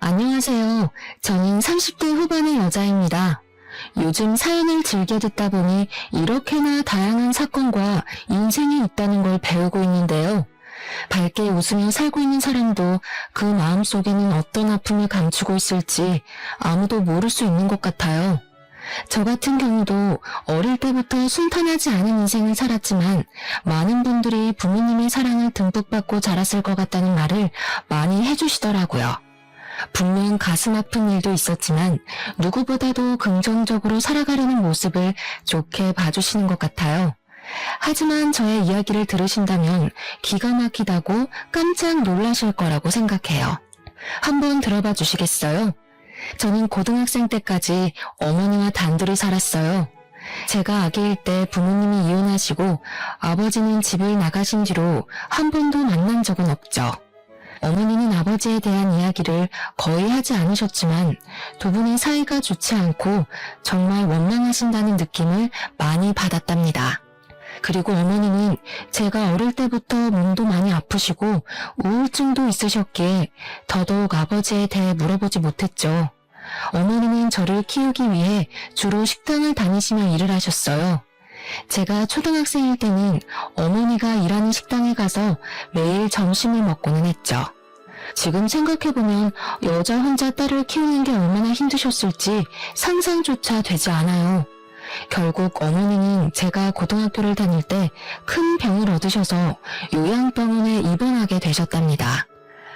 안녕하세요. 저는 30대 후반의 여자입니다. 요즘 사연을 즐겨 듣다 보니 이렇게나 다양한 사건과 인생이 있다는 걸 배우고 있는데요. 밝게 웃으며 살고 있는 사람도 그 마음속에는 어떤 아픔을 감추고 있을지 아무도 모를 수 있는 것 같아요. 저 같은 경우도 어릴 때부터 순탄하지 않은 인생을 살았지만 많은 분들이 부모님의 사랑을 듬뿍 받고 자랐을 것 같다는 말을 많이 해주시더라고요. 분명 가슴 아픈 일도 있었지만 누구보다도 긍정적으로 살아가려는 모습을 좋게 봐주시는 것 같아요. 하지만 저의 이야기를 들으신다면 기가 막히다고 깜짝 놀라실 거라고 생각해요. 한번 들어봐 주시겠어요? 저는 고등학생 때까지 어머니와 단둘이 살았어요. 제가 아기일 때 부모님이 이혼하시고 아버지는 집을 나가신 뒤로 한 번도 만난 적은 없죠. 어머니는 아버지에 대한 이야기를 거의 하지 않으셨지만 두 분의 사이가 좋지 않고 정말 원망하신다는 느낌을 많이 받았답니다. 그리고 어머니는 제가 어릴 때부터 몸도 많이 아프시고 우울증도 있으셨기에 더더욱 아버지에 대해 물어보지 못했죠. 어머니는 저를 키우기 위해 주로 식당을 다니시며 일을 하셨어요. 제가 초등학생일 때는 어머니가 일하는 식당에 가서 매일 점심을 먹고는 했죠. 지금 생각해보면 여자 혼자 딸을 키우는 게 얼마나 힘드셨을지 상상조차 되지 않아요. 결국 어머니는 제가 고등학교를 다닐 때 큰 병을 얻으셔서 요양병원에 입원하게 되셨답니다.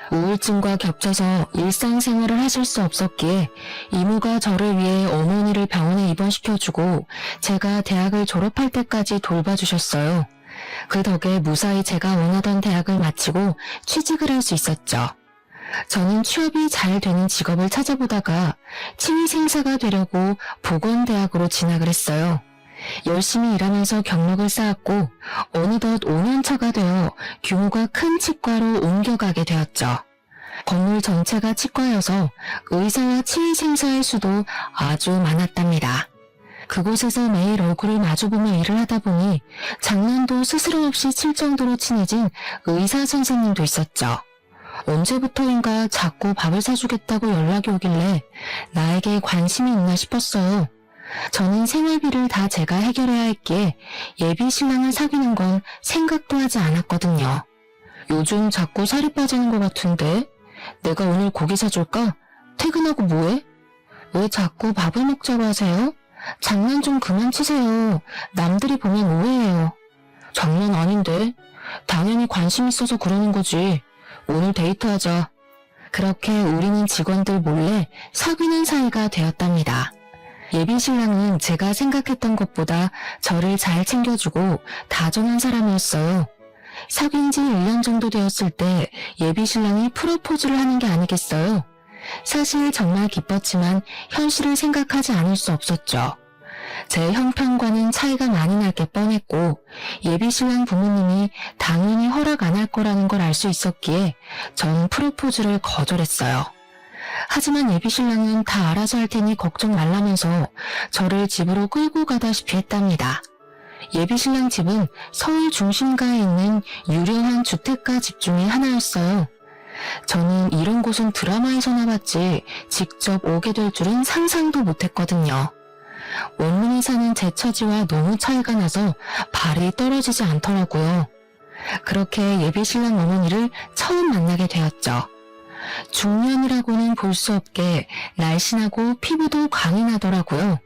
우울증과 겹쳐서 일상생활을 하실 수 없었기에 이모가 저를 위해 어머니를 병원에 입원시켜주고 제가 대학을 졸업할 때까지 돌봐주셨어요. 그 덕에 무사히 제가 원하던 대학을 마치고 취직을 할 수 있었죠. 저는 취업이 잘 되는 직업을 찾아보다가 치위생사가 되려고 보건대학으로 진학을 했어요. 열심히 일하면서 경력을 쌓았고 어느덧 5년차가 되어 규모가 큰 치과로 옮겨가게 되었죠. 건물 전체가 치과여서 의사와 치위생사의 수도 아주 많았답니다. 그곳에서 매일 얼굴을 마주보며 일을 하다 보니 장난도 스스럼 없이 칠 정도로 친해진 의사 선생님도 있었죠. 언제부터인가 자꾸 밥을 사주겠다고 연락이 오길래 나에게 관심이 있나 싶었어요. 저는 생활비를 다 제가 해결해야 했기에 예비 신랑을 사귀는 건 생각도 하지 않았거든요. 요즘 자꾸 살이 빠지는 것 같은데 내가 오늘 고기 사줄까? 퇴근하고 뭐해? 왜 자꾸 밥을 먹자고 하세요? 장난 좀 그만 치세요. 남들이 보면 오해해요. 장난 아닌데? 당연히 관심 있어서 그러는 거지. 오늘 데이트하자. 그렇게 우리는 직원들 몰래 사귀는 사이가 되었답니다. 예비 신랑은 제가 생각했던 것보다 저를 잘 챙겨주고 다정한 사람이었어요. 사귄 지 1년 정도 되었을 때 예비 신랑이 프로포즈를 하는 게 아니겠어요? 사실 정말 기뻤지만 현실을 생각하지 않을 수 없었죠. 제 형편과는 차이가 많이 날 게 뻔했고 예비 신랑 부모님이 당연히 허락 안 할 거라는 걸 알 수 있었기에 전 프로포즈를 거절했어요. 하지만 예비 신랑은 다 알아서 할 테니 걱정 말라면서 저를 집으로 끌고 가다시피 했답니다. 예비 신랑 집은 서울 중심가에 있는 유려한 주택가 집 중에 하나였어요. 저는 이런 곳은 드라마에서나 봤지 직접 오게 될 줄은 상상도 못했거든요. 원룸에 사는 제 처지와 너무 차이가 나서 발이 떨어지지 않더라고요. 그렇게 예비 신랑 어머니를 처음 만나게 되었죠. 중년이라고는 볼 수 없게 날씬하고 피부도 광이 나더라고요.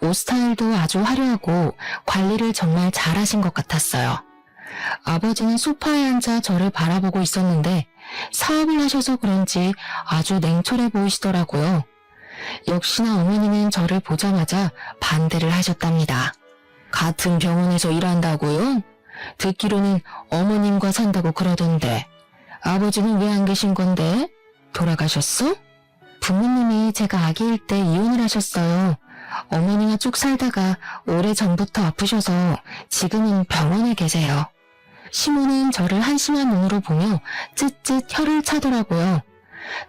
옷 스타일도 아주 화려하고 관리를 정말 잘하신 것 같았어요. 아버지는 소파에 앉아 저를 바라보고 있었는데 사업을 하셔서 그런지 아주 냉철해 보이시더라고요. 역시나 어머니는 저를 보자마자 반대를 하셨답니다. 같은 병원에서 일한다고요? 듣기로는 어머님과 산다고 그러던데 아버지는 왜 안 계신 건데? 돌아가셨어? 부모님이 제가 아기일 때 이혼을 하셨어요. 어머니가 쭉 살다가 오래전부터 아프셔서 지금은 병원에 계세요. 시모는 저를 한심한 눈으로 보며 쯧쯧 혀를 차더라고요.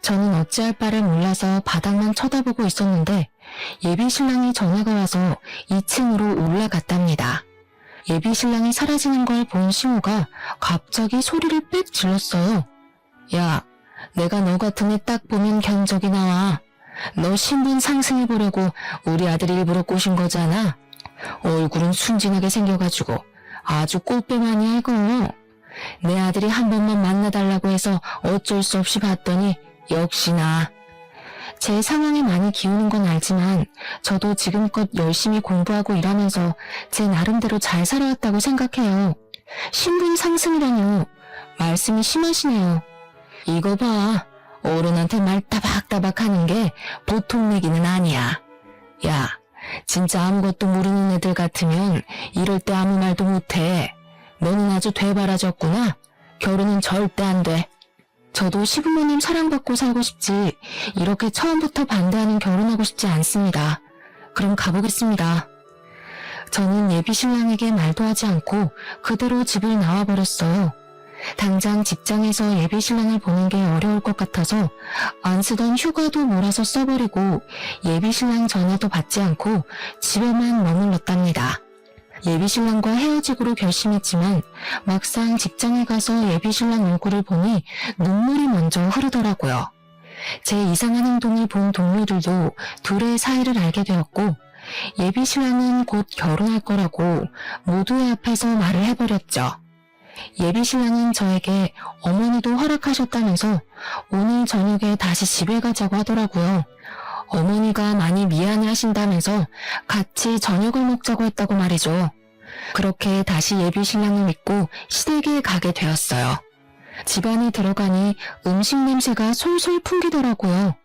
저는 어찌할 바를 몰라서 바닥만 쳐다보고 있었는데 예비 신랑이 전화가 와서 2층으로 올라갔답니다. 예비 신랑이 사라지는 걸 본 시모가 갑자기 소리를 빽 질렀어요. 야, 내가 너 같은 애 딱 보면 견적이 나와. 너 신분 상승해보려고 우리 아들 일부러 꼬신 거잖아. 얼굴은 순진하게 생겨가지고 아주 꼴빼만이야 이거. 내 아들이 한 번만 만나달라고 해서 어쩔 수 없이 봤더니 역시나. 제 상황에 많이 기우는 건 알지만 저도 지금껏 열심히 공부하고 일하면서 제 나름대로 잘 살아왔다고 생각해요. 신분 상승이라뇨. 말씀이 심하시네요. 이거 봐. 어른한테 말 따박따박 하는 게 보통 얘기는 아니야. 야, 진짜 아무것도 모르는 애들 같으면 이럴 때 아무 말도 못해. 너는 아주 되바라졌구나. 결혼은 절대 안 돼. 저도 시부모님 사랑받고 살고 싶지 이렇게 처음부터 반대하는 결혼하고 싶지 않습니다. 그럼 가보겠습니다. 저는 예비 신랑에게 말도 하지 않고 그대로 집을 나와버렸어요. 당장 직장에서 예비 신랑을 보는 게 어려울 것 같아서 안 쓰던 휴가도 몰아서 써버리고 예비 신랑 전화도 받지 않고 집에만 머물렀답니다. 예비 신랑과 헤어지기로 결심했지만 막상 직장에 가서 예비 신랑 얼굴을 보니 눈물이 먼저 흐르더라고요. 제 이상한 행동을 본 동료들도 둘의 사이를 알게 되었고 예비 신랑은 곧 결혼할 거라고 모두의 앞에서 말을 해버렸죠. 예비 신랑은 저에게 어머니도 허락하셨다면서 오늘 저녁에 다시 집에 가자고 하더라고요. 어머니가 많이 미안해 하신다면서 같이 저녁을 먹자고 했다고 말이죠. 그렇게 다시 예비 신랑을 믿고 시댁에 가게 되었어요. 집안에 들어가니 음식 냄새가 솔솔 풍기더라고요.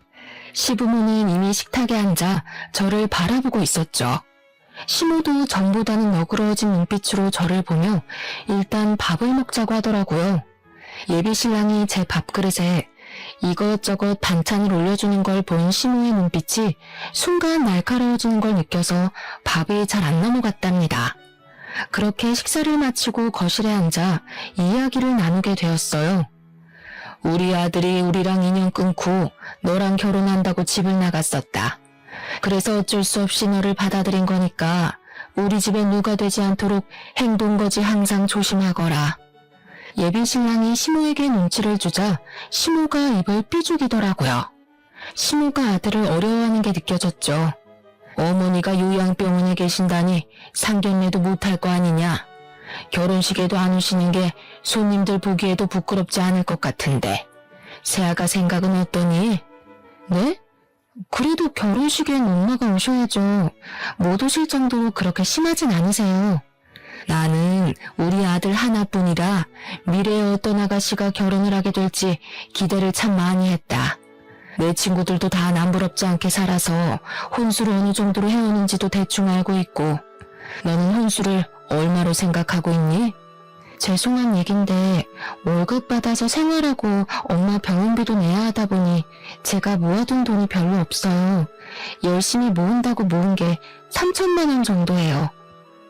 시부모는 이미 식탁에 앉아 저를 바라보고 있었죠. 시모도 전보다는 너그러워진 눈빛으로 저를 보며 일단 밥을 먹자고 하더라고요. 예비 신랑이 제 밥그릇에 이것저것 반찬을 올려주는 걸 본 시모의 눈빛이 순간 날카로워지는 걸 느껴서 밥이 잘 안 넘어갔답니다. 그렇게 식사를 마치고 거실에 앉아 이야기를 나누게 되었어요. 우리 아들이 우리랑 인연 끊고 너랑 결혼한다고 집을 나갔었다. 그래서 어쩔 수 없이 너를 받아들인 거니까 우리 집에 누가 되지 않도록 행동거지 항상 조심하거라. 예비 신랑이 시모에게 눈치를 주자 시모가 입을 삐죽이더라고요. 시모가 아들을 어려워하는 게 느껴졌죠. 어머니가 요양병원에 계신다니 상견례도 못할 거 아니냐. 결혼식에도 안 오시는 게 손님들 보기에도 부끄럽지 않을 것 같은데. 새아가 생각은 어떠니? 네? 그래도 결혼식엔 엄마가 오셔야죠. 못 오실 정도로 그렇게 심하진 않으세요. 나는 우리 아들 하나뿐이라 미래에 어떤 아가씨가 결혼을 하게 될지 기대를 참 많이 했다. 내 친구들도 다 남부럽지 않게 살아서 혼수를 어느 정도로 해오는지도 대충 알고 있고 너는 혼수를 얼마로 생각하고 있니? 죄송한 얘긴데 월급 받아서 생활하고 엄마 병원비도 내야 하다 보니 제가 모아둔 돈이 별로 없어요. 열심히 모은다고 모은 게 3천만 원 정도예요.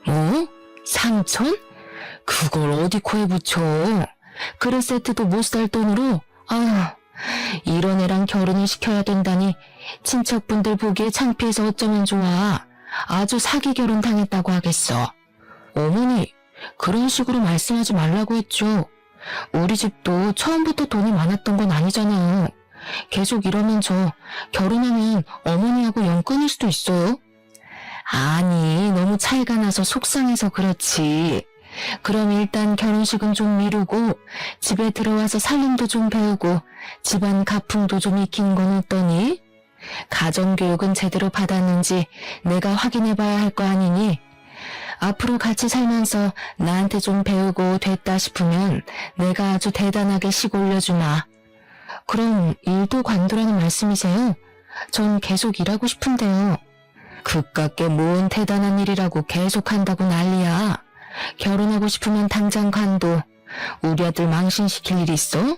뭐? 3천? 그걸 어디 코에 붙여? 그릇 세트도 못 살 돈으로? 아휴, 이런 애랑 결혼을 시켜야 된다니 친척분들 보기에 창피해서 어쩌면 좋아. 아주 사기 결혼 당했다고 하겠어. 어머니, 그런 식으로 말씀하지 말라고 했죠. 우리 집도 처음부터 돈이 많았던 건 아니잖아요. 계속 이러면 저 결혼하면 어머니하고 연 끊을 수도 있어요. 아니, 너무 차이가 나서 속상해서 그렇지. 그럼 일단 결혼식은 좀 미루고 집에 들어와서 살림도 좀 배우고 집안 가풍도 좀 익히는 건 어떠니? 가정교육은 제대로 받았는지 내가 확인해봐야 할 거 아니니? 앞으로 같이 살면서 나한테 좀 배우고 됐다 싶으면 내가 아주 대단하게 식 올려주마. 그럼 일도 관두라는 말씀이세요? 전 계속 일하고 싶은데요. 그깟게 뭔 대단한 일이라고 계속 한다고 난리야. 결혼하고 싶으면 당장 관둬. 우리 아들 망신시킬 일 있어?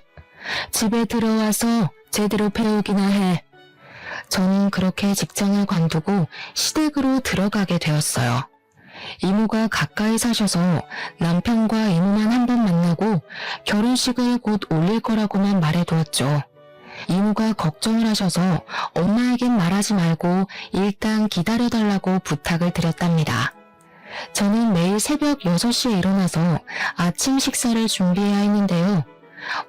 집에 들어와서 제대로 배우기나 해. 저는 그렇게 직장을 관두고 시댁으로 들어가게 되었어요. 이모가 가까이 사셔서 남편과 이모만 한 번 만나고 결혼식을 곧 올릴 거라고만 말해두었죠. 이모가 걱정을 하셔서 엄마에겐 말하지 말고 일단 기다려달라고 부탁을 드렸답니다. 저는 매일 새벽 6시에 일어나서 아침 식사를 준비해야 했는데요.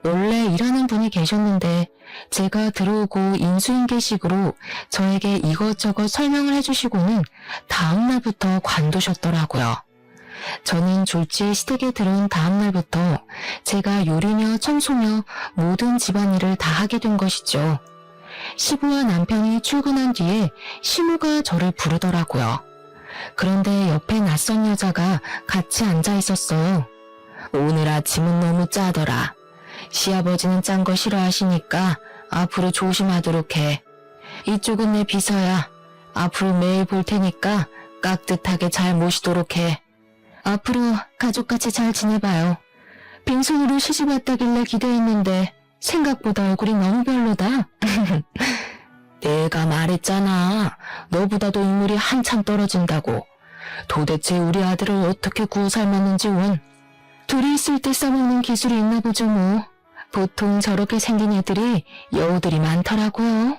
원래 일하는 분이 계셨는데 제가 들어오고 인수인계식으로 저에게 이것저것 설명을 해주시고는 다음날부터 관두셨더라고요. 저는 졸지에 시댁에 들어온 다음날부터 제가 요리며 청소며 모든 집안일을 다 하게 된 것이죠. 시부와 남편이 출근한 뒤에 시모가 저를 부르더라고요. 그런데 옆에 낯선 여자가 같이 앉아 있었어요. 오늘 아침은 너무 짜더라. 시아버지는 짠 거 싫어하시니까 앞으로 조심하도록 해. 이쪽은 내 비서야. 앞으로 매일 볼 테니까 깍듯하게 잘 모시도록 해. 앞으로 가족같이 잘 지내봐요. 빈손으로 시집 왔다길래 기대했는데 생각보다 얼굴이 너무 별로다. 내가 말했잖아. 너보다도 인물이 한참 떨어진다고. 도대체 우리 아들을 어떻게 구워 삶았는지 원. 둘이 있을 때 써먹는 기술이 있나 보죠 뭐. 보통 저렇게 생긴 애들이 여우들이 많더라고요.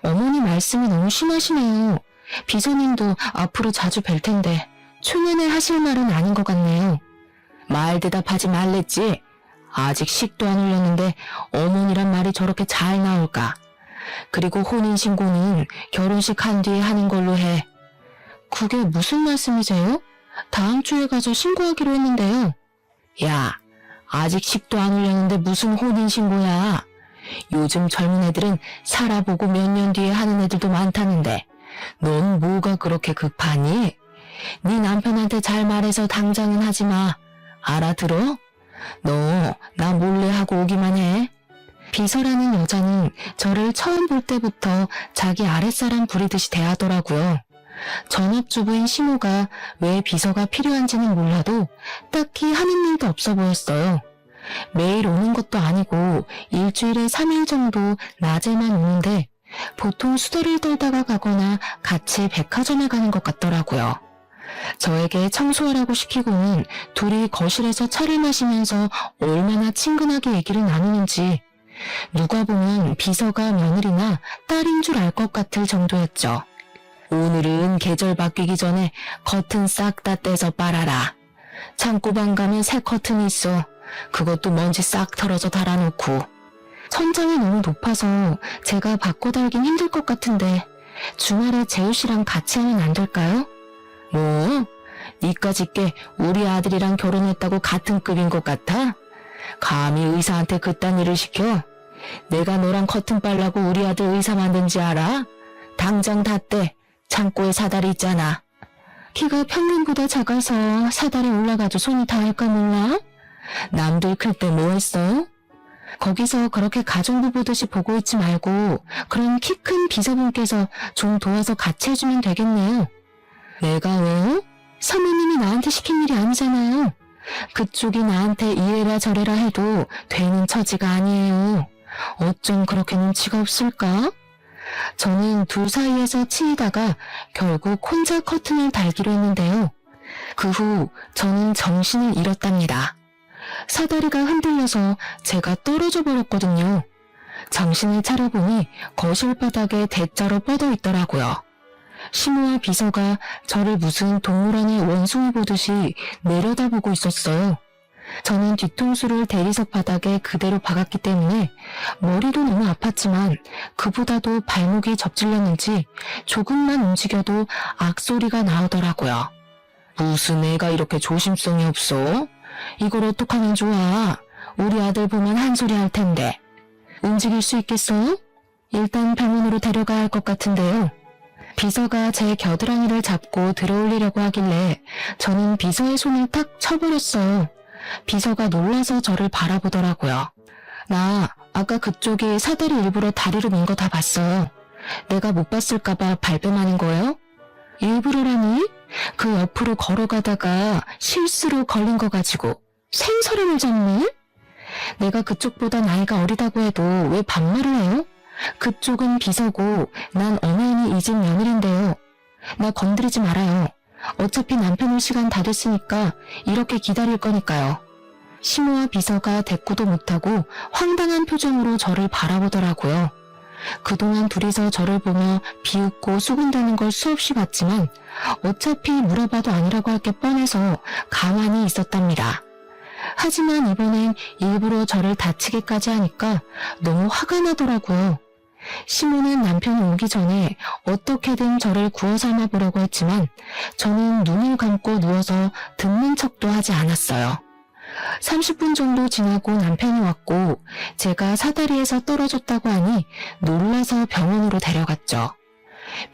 어머니 말씀이 너무 심하시네요. 비서님도 앞으로 자주 뵐 텐데 초면에 하실 말은 아닌 것 같네요. 말 대답하지 말랬지. 아직 식도 안 올렸는데 어머니란 말이 저렇게 잘 나올까. 그리고 혼인신고는 결혼식 한 뒤에 하는 걸로 해. 그게 무슨 말씀이세요? 다음 주에 가서 신고하기로 했는데요. 야, 아직 식도 안 올렸는데 무슨 혼인신고야. 요즘 젊은 애들은 살아보고 몇 년 뒤에 하는 애들도 많다는데 넌 뭐가 그렇게 급하니? 네 남편한테 잘 말해서 당장은 하지 마. 알아들어? 너 나 몰래 하고 오기만 해. 비서라는 여자는 저를 처음 볼 때부터 자기 아랫사람 부리듯이 대하더라고요. 전업주부인 시모가 왜 비서가 필요한지는 몰라도 딱히 하는 일도 없어 보였어요. 매일 오는 것도 아니고 일주일에 3일 정도 낮에만 오는데 보통 수다를 떨다가 가거나 같이 백화점에 가는 것 같더라고요. 저에게 청소하라고 시키고는 둘이 거실에서 차를 마시면서 얼마나 친근하게 얘기를 나누는지 누가 보면 비서가 며느리나 딸인 줄 알 것 같을 정도였죠. 오늘은 계절 바뀌기 전에 커튼 싹 다 떼서 빨아라. 창고방 가면 새 커튼이 있어. 그것도 먼지 싹 털어서 달아놓고. 천장이 너무 높아서 제가 바꿔 달긴 힘들 것 같은데 주말에 재우 씨랑 같이 하면 안 될까요? 뭐? 니까짓게 우리 아들이랑 결혼했다고 같은 급인 것 같아? 감히 의사한테 그딴 일을 시켜? 내가 너랑 커튼 빨라고 우리 아들 의사 만든지 알아? 당장 다 떼. 창고에 사다리 있잖아. 키가 평균보다 작아서 사다리 올라가도 손이 닿을까 몰라? 남들 클 때 뭐 했어? 거기서 그렇게 가정부 보듯이 보고 있지 말고 그런 키 큰 비서분께서 좀 도와서 같이 해주면 되겠네요. 내가 왜요? 사모님이 나한테 시킨 일이 아니잖아요. 그쪽이 나한테 이래라 저래라 해도 되는 처지가 아니에요. 어쩜 그렇게 눈치가 없을까? 저는 둘 사이에서 치이다가 결국 혼자 커튼을 달기로 했는데요. 그 후 저는 정신을 잃었답니다. 사다리가 흔들려서 제가 떨어져 버렸거든요. 정신을 차려보니 거실 바닥에 대자로 뻗어 있더라고요. 시모와 비서가 저를 무슨 동물원의 원숭이 보듯이 내려다보고 있었어요. 저는 뒤통수를 대리석 바닥에 그대로 박았기 때문에 머리도 너무 아팠지만 그보다도 발목이 접질렸는지 조금만 움직여도 악소리가 나오더라고요. 무슨 애가 이렇게 조심성이 없어? 이걸 어떡하면 좋아? 우리 아들 보면 한 소리 할 텐데. 움직일 수 있겠어요? 일단 병원으로 데려가야 할 것 같은데요. 비서가 제 겨드랑이를 잡고 들어올리려고 하길래 저는 비서의 손을 탁 쳐버렸어요. 비서가 놀라서 저를 바라보더라고요. 나 아까 그쪽이 사다리 일부러 다리로 민 거 다 봤어요. 내가 못 봤을까봐 발뺌하는 거예요? 일부러라니? 그 옆으로 걸어가다가 실수로 걸린 거 가지고 생사람을 잡니? 내가 그쪽보다 나이가 어리다고 해도 왜 반말을 해요? 그쪽은 비서고 난 엄연히 이 집 며느리인데요. 나 건드리지 말아요. 어차피 남편 올 시간 다 됐으니까 이렇게 기다릴 거니까요. 시모와 비서가 대꾸도 못하고 황당한 표정으로 저를 바라보더라고요. 그동안 둘이서 저를 보며 비웃고 수군대는 걸 수없이 봤지만 어차피 물어봐도 아니라고 할 게 뻔해서 가만히 있었답니다. 하지만 이번엔 일부러 저를 다치게까지 하니까 너무 화가 나더라고요. 시모는 남편이 오기 전에 어떻게든 저를 구워 삶아보려고 했지만 저는 눈을 감고 누워서 듣는 척도 하지 않았어요. 30분 정도 지나고 남편이 왔고 제가 사다리에서 떨어졌다고 하니 놀라서 병원으로 데려갔죠.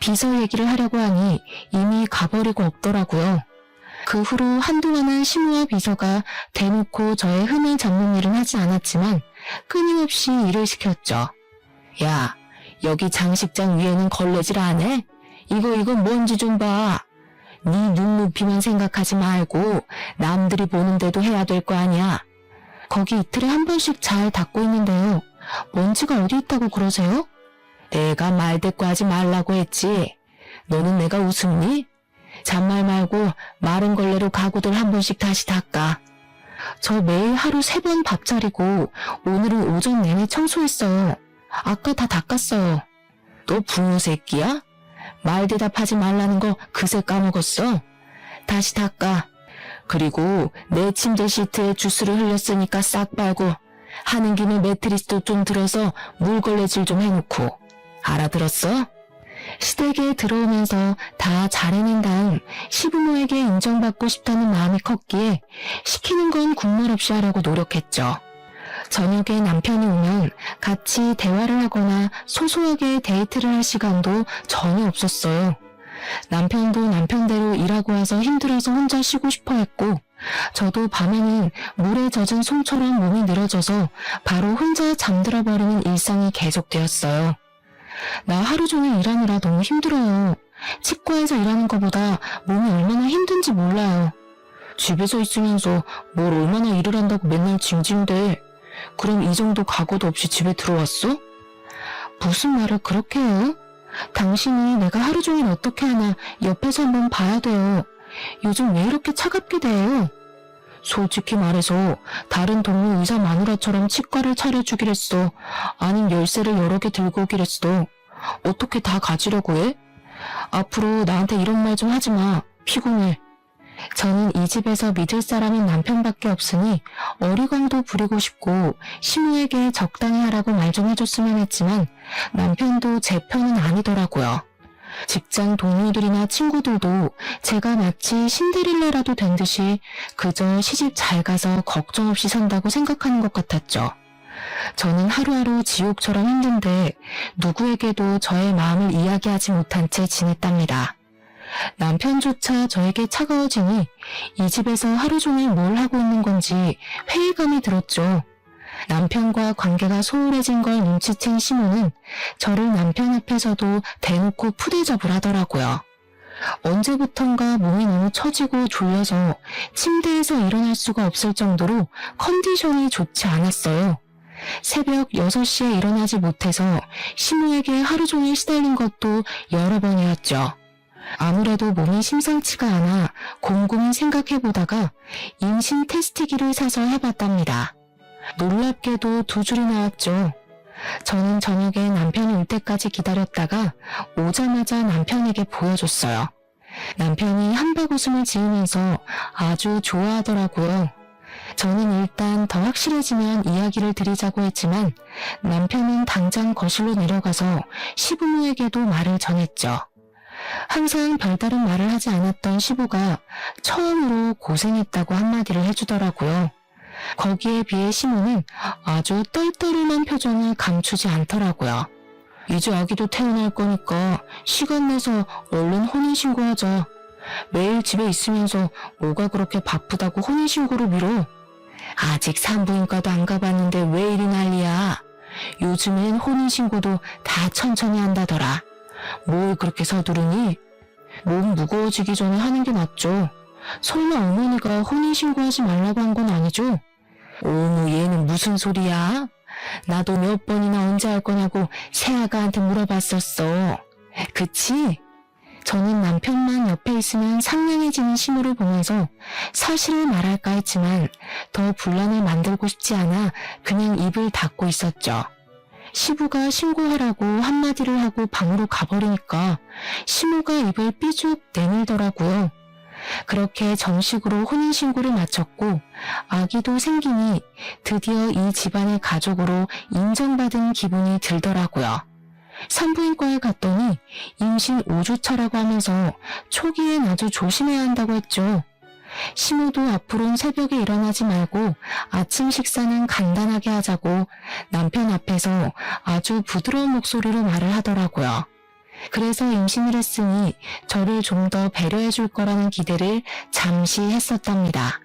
비서 얘기를 하려고 하니 이미 가버리고 없더라고요. 그 후로 한동안은 시모와 비서가 대놓고 저의 흠을 잡는 일은 하지 않았지만 끊임없이 일을 시켰죠. 야, 여기 장식장 위에는 걸레질 안 해? 이거 뭔지 좀 봐. 네 눈높이만 생각하지 말고 남들이 보는데도 해야 될 거 아니야. 거기 이틀에 한 번씩 잘 닦고 있는데요. 먼지가 어디 있다고 그러세요? 내가 말대꾸하지 말라고 했지. 너는 내가 웃음니? 잔말 말고 마른 걸레로 가구들 한 번씩 다시 닦아. 저 매일 하루 3번 밥 차리고 오늘은 오전 내내 청소했어요. 아까 다 닦았어요. 또 부모 새끼야? 말 대답하지 말라는 거 그새 까먹었어? 다시 닦아. 그리고 내 침대 시트에 주스를 흘렸으니까 싹 빨고 하는 김에 매트리스도 좀 들어서 물걸레질 좀 해놓고. 알아들었어? 시댁에 들어오면서 다 잘해낸 다음 시부모에게 인정받고 싶다는 마음이 컸기에 시키는 건 군말 없이 하려고 노력했죠. 저녁에 남편이 오면 같이 대화를 하거나 소소하게 데이트를 할 시간도 전혀 없었어요. 남편도 남편대로 일하고 와서 힘들어서 혼자 쉬고 싶어 했고 저도 밤에는 물에 젖은 솜처럼 몸이 늘어져서 바로 혼자 잠들어 버리는 일상이 계속되었어요. 나 하루 종일 일하느라 너무 힘들어요. 치과에서 일하는 것보다 몸이 얼마나 힘든지 몰라요. 집에서 있으면서 뭘 얼마나 일을 한다고 맨날 징징대. 그럼 이 정도 각오도 없이 집에 들어왔어? 무슨 말을 그렇게 해요? 당신이 내가 하루 종일 어떻게 하나 옆에서 한번 봐야 돼요. 요즘 왜 이렇게 차갑게 대해요? 솔직히 말해서 다른 동료 의사 마누라처럼 치과를 차려주기랬어. 아님 열쇠를 여러 개 들고 오기랬어. 어떻게 다 가지려고 해? 앞으로 나한테 이런 말 좀 하지 마. 피곤해. 저는 이 집에서 믿을 사람은 남편밖에 없으니 어리광도 부리고 싶고 시모에게 적당히 하라고 말 좀 해줬으면 했지만 남편도 제 편은 아니더라고요. 직장 동료들이나 친구들도 제가 마치 신데렐라라도 된 듯이 그저 시집 잘 가서 걱정 없이 산다고 생각하는 것 같았죠. 저는 하루하루 지옥처럼 힘든데 누구에게도 저의 마음을 이야기하지 못한 채 지냈답니다. 남편조차 저에게 차가워지니 이 집에서 하루 종일 뭘 하고 있는 건지 회의감이 들었죠. 남편과 관계가 소홀해진 걸 눈치챈 시모는 저를 남편 앞에서도 대놓고 푸대접을 하더라고요. 언제부턴가 몸이 너무 처지고 졸려서 침대에서 일어날 수가 없을 정도로 컨디션이 좋지 않았어요. 새벽 6시에 일어나지 못해서 시모에게 하루 종일 시달린 것도 여러 번이었죠. 아무래도 몸이 심상치가 않아 곰곰이 생각해보다가 임신 테스트기를 사서 해봤답니다. 놀랍게도 2줄이 나왔죠. 저는 저녁에 남편이 올 때까지 기다렸다가 오자마자 남편에게 보여줬어요. 남편이 한바구음을 지으면서 아주 좋아하더라고요. 저는 일단 더 확실해지면 이야기를 드리자고 했지만 남편은 당장 거실로 내려가서 시부모에게도 말을 전했죠. 항상 별다른 말을 하지 않았던 시부가 처음으로 고생했다고 한마디를 해주더라고요. 거기에 비해 시모는 아주 떨떠름한 표정을 감추지 않더라고요. 이제 아기도 태어날 거니까 시간 내서 얼른 혼인신고하자. 매일 집에 있으면서 뭐가 그렇게 바쁘다고 혼인신고를 미뤄? 아직 산부인과도 안 가봤는데 왜 이리 난리야. 요즘엔 혼인신고도 다 천천히 한다더라. 뭘 그렇게 서두르니? 몸 무거워지기 전에 하는 게 낫죠. 설마 어머니가 혼인신고하지 말라고 한 건 아니죠? 어머, 얘는 무슨 소리야? 나도 몇 번이나 언제 할 거냐고 새아가한테 물어봤었어. 그치? 저는 남편만 옆에 있으면 상냥해지는 시모를 보면서 사실을 말할까 했지만 더 분란을 만들고 싶지 않아 그냥 입을 닫고 있었죠. 시부가 신고하라고 한마디를 하고 방으로 가버리니까 시모가 입을 삐죽 내밀더라고요. 그렇게 정식으로 혼인신고를 마쳤고 아기도 생기니 드디어 이 집안의 가족으로 인정받은 기분이 들더라고요. 산부인과에 갔더니 임신 5주차라고 하면서 초기엔 아주 조심해야 한다고 했죠. 시모도 앞으로는 새벽에 일어나지 말고 아침 식사는 간단하게 하자고 남편 앞에서 아주 부드러운 목소리로 말을 하더라고요. 그래서 임신을 했으니 저를 좀 더 배려해 줄 거라는 기대를 잠시 했었답니다.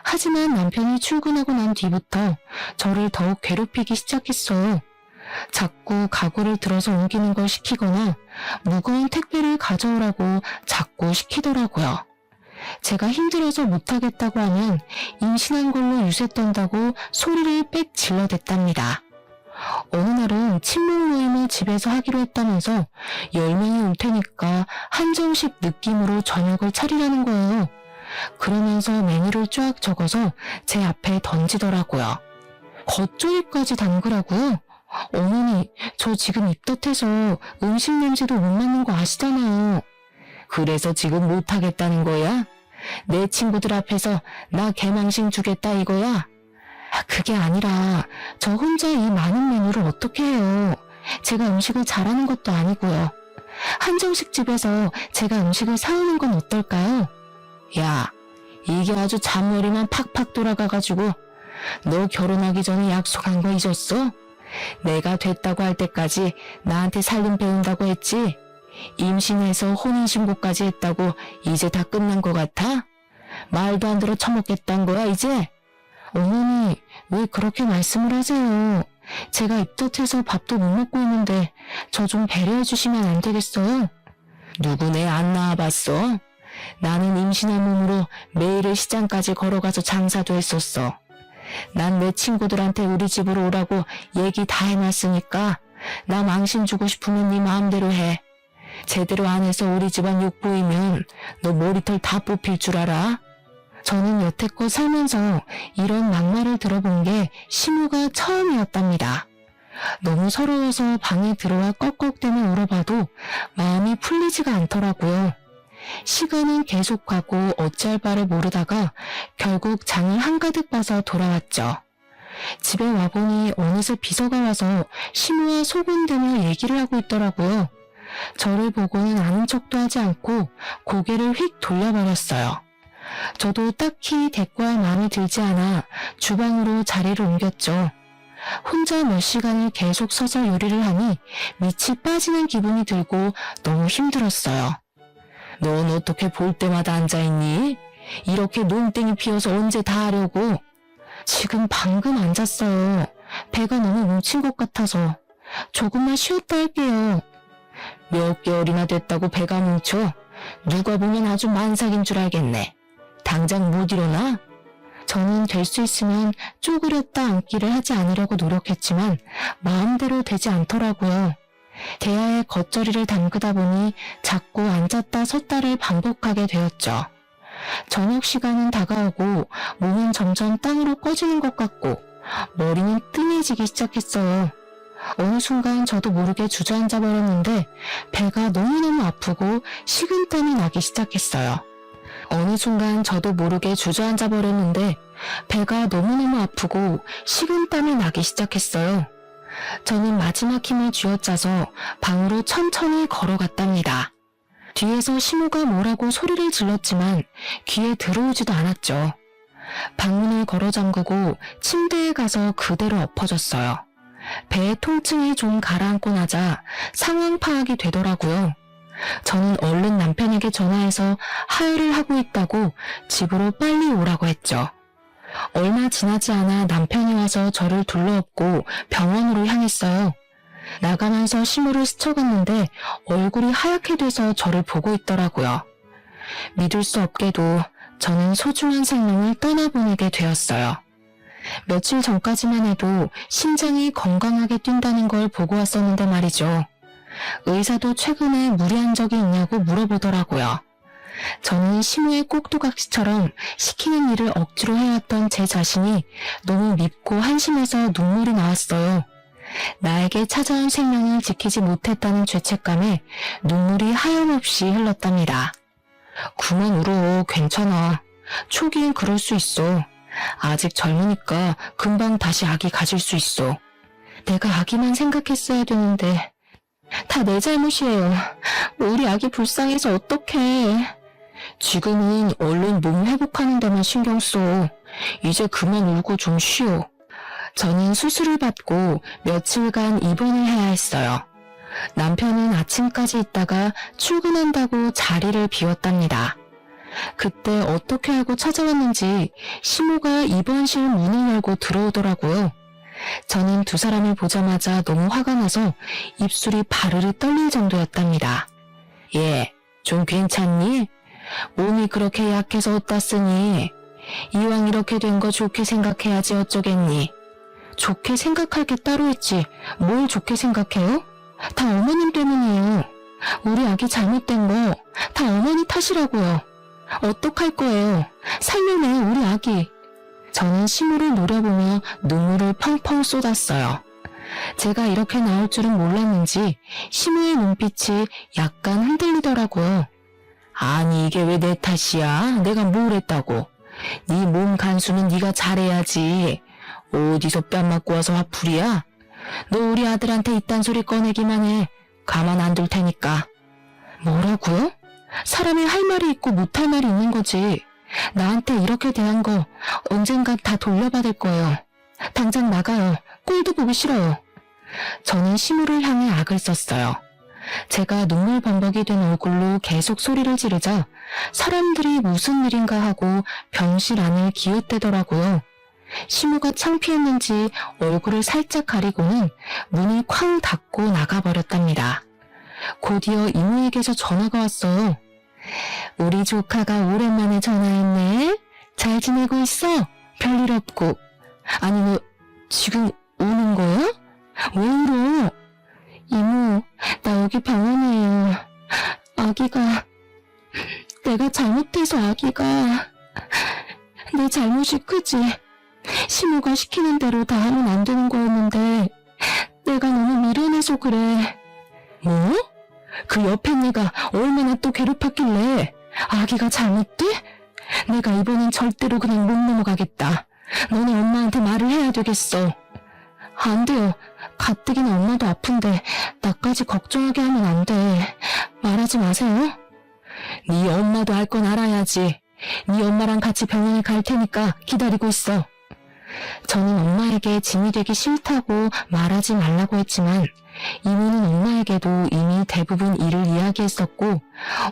하지만 남편이 출근하고 난 뒤부터 저를 더욱 괴롭히기 시작했어요. 자꾸 가구를 들어서 옮기는 걸 시키거나 무거운 택배를 가져오라고 자꾸 시키더라고요. 제가 힘들어서 못하겠다고 하면 임신한 걸로 유세 떤다고 소리를 빽 질러댔답니다. 어느 날은 친목 모임을 집에서 하기로 했다면서 10명이 올 테니까 한정식 느낌으로 저녁을 차리라는 거예요. 그러면서 메뉴를 쫙 적어서 제 앞에 던지더라고요. 겉절이까지 담그라고요? 어머니, 저 지금 입덧해서 음식 냄새도 못 맡는 거 아시잖아요. 그래서 지금 못하겠다는 거야? 내 친구들 앞에서 나 개망신 주겠다 이거야? 그게 아니라 저 혼자 이 많은 메뉴를 어떻게 해요? 제가 음식을 잘하는 것도 아니고요. 한정식 집에서 제가 음식을 사오는 건 어떨까요? 야, 이게 아주 잔머리만 팍팍 돌아가가지고 너 결혼하기 전에 약속한 거 잊었어? 내가 됐다고 할 때까지 나한테 살림 배운다고 했지? 임신해서 혼인신고까지 했다고 이제 다 끝난 것 같아? 말도 안 들어 처먹겠다는 거야 이제? 어머니, 왜 그렇게 말씀을 하세요? 제가 입덧해서 밥도 못 먹고 있는데 저 좀 배려해 주시면 안 되겠어요? 누구네 안 나와봤어? 나는 임신한 몸으로 매일을 시장까지 걸어가서 장사도 했었어. 난 내 친구들한테 우리 집으로 오라고 얘기 다 해놨으니까 나 망신 주고 싶으면 네 마음대로 해. 제대로 안 해서 우리 집안 욕 보이면 너 머리털 다 뽑힐 줄 알아? 저는 여태껏 살면서 이런 막말을 들어본 게 시모가 처음이었답니다. 너무 서러워서 방에 들어와 꺽꺽대며 울어봐도 마음이 풀리지가 않더라고요. 시간은 계속 가고 어찌할 바를 모르다가 결국 장을 한가득 봐서 돌아왔죠. 집에 와보니 어느새 비서가 와서 시모와 소곤대며 얘기를 하고 있더라고요. 저를 보고는 아는 척도 하지 않고 고개를 휙 돌려버렸어요. 저도 딱히 대꾸할 마음이 들지 않아 주방으로 자리를 옮겼죠. 혼자 몇 시간을 계속 서서 요리를 하니 밑이 빠지는 기분이 들고 너무 힘들었어요. 넌 어떻게 볼 때마다 앉아있니? 이렇게 눈땡이 피어서 언제 다 하려고? 지금 방금 앉았어요. 배가 너무 뭉친 것 같아서. 조금만 쉬었다 할게요. 몇 개월이나 됐다고 배가 뭉쳐? 누가 보면 아주 만삭인 줄 알겠네. 당장 못 일어나? 저는 될 수 있으면 쪼그렸다 앉기를 하지 않으려고 노력했지만 마음대로 되지 않더라고요. 대야에 겉절이를 담그다 보니 자꾸 앉았다 섰다를 반복하게 되었죠. 저녁 시간은 다가오고 몸은 점점 땅으로 꺼지는 것 같고 머리는 뜸해지기 시작했어요. 어느 순간 저도 모르게 주저앉아 버렸는데 배가 너무너무 아프고 식은땀이 나기 시작했어요. 어느 순간 저도 모르게 주저앉아 버렸는데 배가 너무너무 아프고 식은땀이 나기 시작했어요. 저는 마지막 힘을 쥐어짜서 방으로 천천히 걸어갔답니다. 뒤에서 시모가 뭐라고 소리를 질렀지만 귀에 들어오지도 않았죠. 방문을 걸어 잠그고 침대에 가서 그대로 엎어졌어요. 배의 통증이 좀 가라앉고 나자 상황 파악이 되더라고요. 저는 얼른 남편에게 전화해서 하혈을 하고 있다고 집으로 빨리 오라고 했죠. 얼마 지나지 않아 남편이 와서 저를 둘러엎고 병원으로 향했어요. 나가면서 시모를 스쳐갔는데 얼굴이 하얗게 돼서 저를 보고 있더라고요. 믿을 수 없게도 저는 소중한 생명을 떠나보내게 되었어요. 며칠 전까지만 해도 심장이 건강하게 뛴다는 걸 보고 왔었는데 말이죠. 의사도 최근에 무리한 적이 있냐고 물어보더라고요. 저는 시모의 꼭두각시처럼 시키는 일을 억지로 해왔던 제 자신이 너무 밉고 한심해서 눈물이 나왔어요. 나에게 찾아온 생명을 지키지 못했다는 죄책감에 눈물이 하염없이 흘렀답니다. 그만 울어. 괜찮아. 초기엔 그럴 수 있어. 아직 젊으니까 금방 다시 아기 가질 수 있어. 내가 아기만 생각했어야 되는데 다 내 잘못이에요. 우리 아기 불쌍해서 어떡해. 지금은 얼른 몸 회복하는 데만 신경 써. 이제 그만 울고 좀 쉬어. 저는 수술을 받고 며칠간 입원을 해야 했어요. 남편은 아침까지 있다가 출근한다고 자리를 비웠답니다. 그때 어떻게 알고 찾아왔는지 시모가 입원실 문을 열고 들어오더라고요. 저는 두 사람을 보자마자 너무 화가 나서 입술이 바르르 떨릴 정도였답니다. 얘, 좀 괜찮니? 몸이 그렇게 약해서 어따쓰니? 이왕 이렇게 된 거 좋게 생각해야지 어쩌겠니? 좋게 생각할 게 따로 있지. 뭘 좋게 생각해요? 다 어머님 때문이에요. 우리 아기 잘못된 거 다 어머니 탓이라고요. 어떡할 거예요? 살려내 우리 아기. 저는 시모를 노려보며 눈물을 펑펑 쏟았어요. 제가 이렇게 나올 줄은 몰랐는지 시모의 눈빛이 약간 흔들리더라고요. 아니 이게 왜 내 탓이야? 내가 뭘 했다고? 네 몸 간수는 네가 잘해야지. 어디서 뺨 맞고 와서 화풀이야? 너 우리 아들한테 이딴 소리 꺼내기만 해. 가만 안 둘 테니까. 뭐라고요? 사람이 할 말이 있고 못할 말이 있는 거지. 나한테 이렇게 대한 거 언젠가 다 돌려받을 거예요. 당장 나가요. 꼴도 보기 싫어요. 저는 시모를 향해 악을 썼어요. 제가 눈물 범벅이 된 얼굴로 계속 소리를 지르자 사람들이 무슨 일인가 하고 병실 안을 기웃대더라고요. 시모가 창피했는지 얼굴을 살짝 가리고는 문을 쾅 닫고 나가버렸답니다. 곧이어 이모에게서 전화가 왔어요. 우리 조카가 오랜만에 전화했네. 잘 지내고 있어? 별일 없고. 아니 너 지금 우는 거야? 왜 울어? 이모, 나 여기 병원이에요. 아기가 내가 잘못해서 아기가 내 잘못이 크지. 시모가 시키는 대로 다 하면 안 되는 거였는데 내가 너무 미련해서 그래. 뭐? 그 옆에 애가 얼마나 또 괴롭혔길래 아기가 잘못돼? 내가 이번엔 절대로 그냥 못 넘어가겠다. 너네 엄마한테 말을 해야 되겠어. 안 돼요. 가뜩이나 엄마도 아픈데 나까지 걱정하게 하면 안 돼. 말하지 마세요. 네 엄마도 알 건 알아야지. 네 엄마랑 같이 병원에 갈 테니까 기다리고 있어. 저는 엄마에게 짐이 되기 싫다고 말하지 말라고 했지만 이모는 엄마에게도 이미 대부분 일을 이야기했었고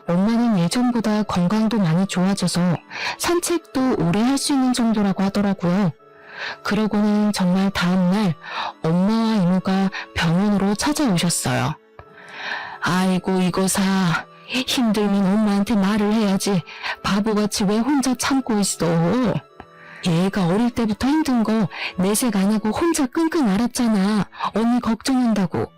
엄마는 예전보다 건강도 많이 좋아져서 산책도 오래 할 수 있는 정도라고 하더라고요. 그러고는 정말 다음날 엄마와 이모가 병원으로 찾아오셨어요. 아이고 이거사, 힘들면 엄마한테 말을 해야지. 바보같이 왜 혼자 참고 있어. 얘가 어릴 때부터 힘든 거 내색 안 하고 혼자 끙끙 앓았잖아. 언니 걱정한다고.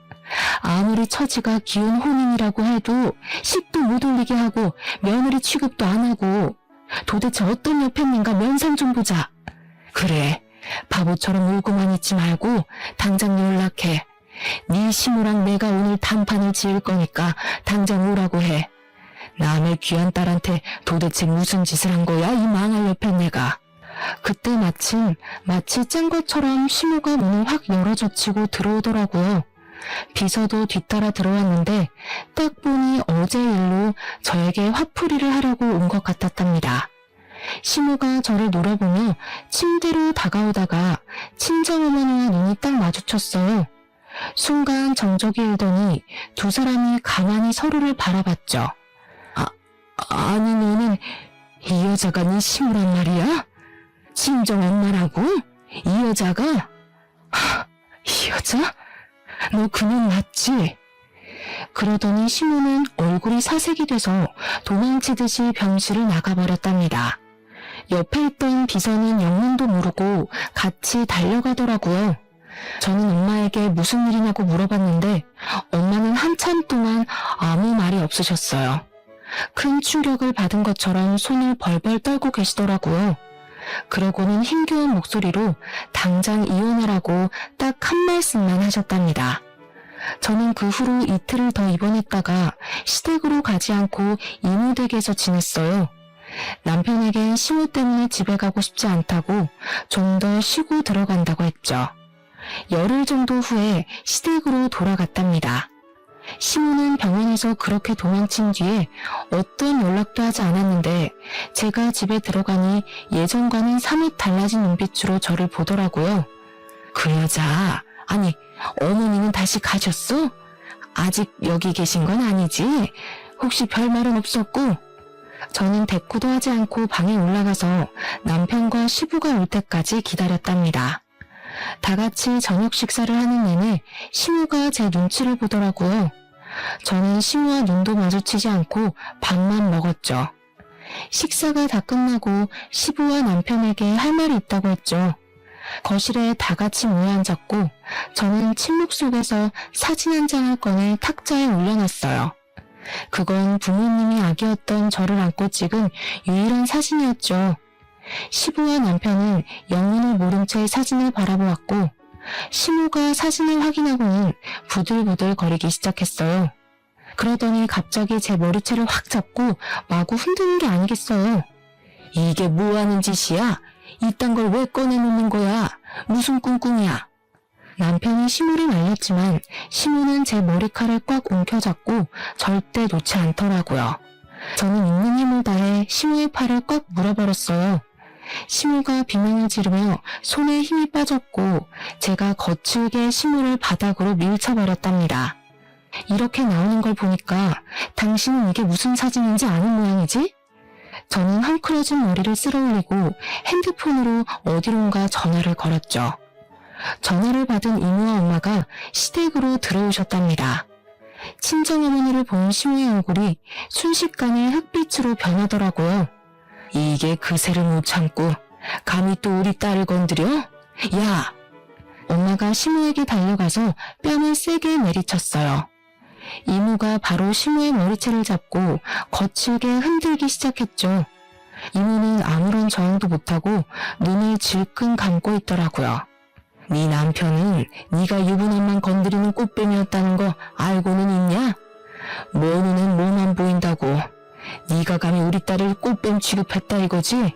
아무리 처지가 기운 혼인이라고 해도 식도 못 올리게 하고 며느리 취급도 안 하고. 도대체 어떤 여편인가 면상 좀 보자. 그래, 바보처럼 울고만 있지 말고 당장 연락해. 네 시모랑 내가 오늘 단판을 지을 거니까 당장 오라고 해. 남의 귀한 딸한테 도대체 무슨 짓을 한 거야 이 망할 여편네가. 그때 마침 마치 짠 것처럼 시모가 문을 확 열어젖히고 들어오더라고요. 비서도 뒤따라 들어왔는데 딱 보니 어제 일로 저에게 화풀이를 하려고 온 것 같았답니다. 시모가 저를 노려보며 침대로 다가오다가 친정어머니와 눈이 딱 마주쳤어요. 순간 정적이 일더니 두 사람이 가만히 서로를 바라봤죠. 아니 너는 이 여자가 네 시모란 말이야? 친정엄마라고? 이 여자가? 이 여자? 너 그년 맞지? 그러더니 시모는 얼굴이 사색이 돼서 도망치듯이 병실을 나가버렸답니다. 옆에 있던 비서는 영문도 모르고 같이 달려가더라고요. 저는 엄마에게 무슨 일이냐고 물어봤는데 엄마는 한참 동안 아무 말이 없으셨어요. 큰 충격을 받은 것처럼 손을 벌벌 떨고 계시더라고요. 그러고는 힘겨운 목소리로 당장 이혼하라고 딱 한 말씀만 하셨답니다. 저는 그 후로 이틀을 더 입원했다가 시댁으로 가지 않고 이모댁에서 지냈어요. 남편에겐 시모 때문에 집에 가고 싶지 않다고 좀 더 쉬고 들어간다고 했죠. 열흘 정도 후에 시댁으로 돌아갔답니다. 시모는 병원에서 그렇게 도망친 뒤에 어떤 연락도 하지 않았는데 제가 집에 들어가니 예전과는 사뭇 달라진 눈빛으로 저를 보더라고요. 그 여자, 아니 어머니는 다시 가셨어? 아직 여기 계신 건 아니지? 혹시 별말은 없었고? 저는 대꾸도 하지 않고 방에 올라가서 남편과 시부가 올 때까지 기다렸답니다. 다 같이 저녁 식사를 하는 내내 시모가 제 눈치를 보더라고요. 저는 시모와 눈도 마주치지 않고 밥만 먹었죠. 식사가 다 끝나고 시부와 남편에게 할 말이 있다고 했죠. 거실에 다 같이 모여 앉았고 저는 침묵 속에서 사진 한 장을 꺼내 탁자에 올려놨어요. 그건 부모님이 아기였던 저를 안고 찍은 유일한 사진이었죠. 시부와 남편은 영문을 모른 채 사진을 바라보았고 시모가 사진을 확인하고는 부들부들 거리기 시작했어요. 그러더니 갑자기 제 머리채를 확 잡고 마구 흔드는 게 아니겠어요. 이게 뭐하는 짓이야? 이딴 걸 왜 꺼내놓는 거야? 무슨 꿍꿍이야? 남편이 시모를 말렸지만 시모는 제 머리칼을 꽉 움켜잡고 절대 놓지 않더라고요. 저는 있는 힘을 다해 시모의 팔을 꽉 물어버렸어요. 시모가 비명을 지르며 손에 힘이 빠졌고 제가 거칠게 시모를 바닥으로 밀쳐버렸답니다. 이렇게 나오는 걸 보니까 당신은 이게 무슨 사진인지 아는 모양이지? 저는 헝클어진 머리를 쓸어올리고 핸드폰으로 어디론가 전화를 걸었죠. 전화를 받은 이모와 엄마가 시댁으로 들어오셨답니다. 친정어머니를 본 시모의 얼굴이 순식간에 흑빛으로 변하더라고요. 이게 그새를 못 참고 감히 또 우리 딸을 건드려? 야! 엄마가 시모에게 달려가서 뺨을 세게 내리쳤어요. 이모가 바로 시모의 머리채를 잡고 거칠게 흔들기 시작했죠. 이모는 아무런 저항도 못하고 눈을 질끈 감고 있더라고요. 네 남편은 네가 유부남만 건드리는 꽃뱀이었다는 거 알고는 있냐? 뭐 눈엔 뭐만 보인다고. 네가 감히 우리 딸을 꽃뱀 취급했다 이거지?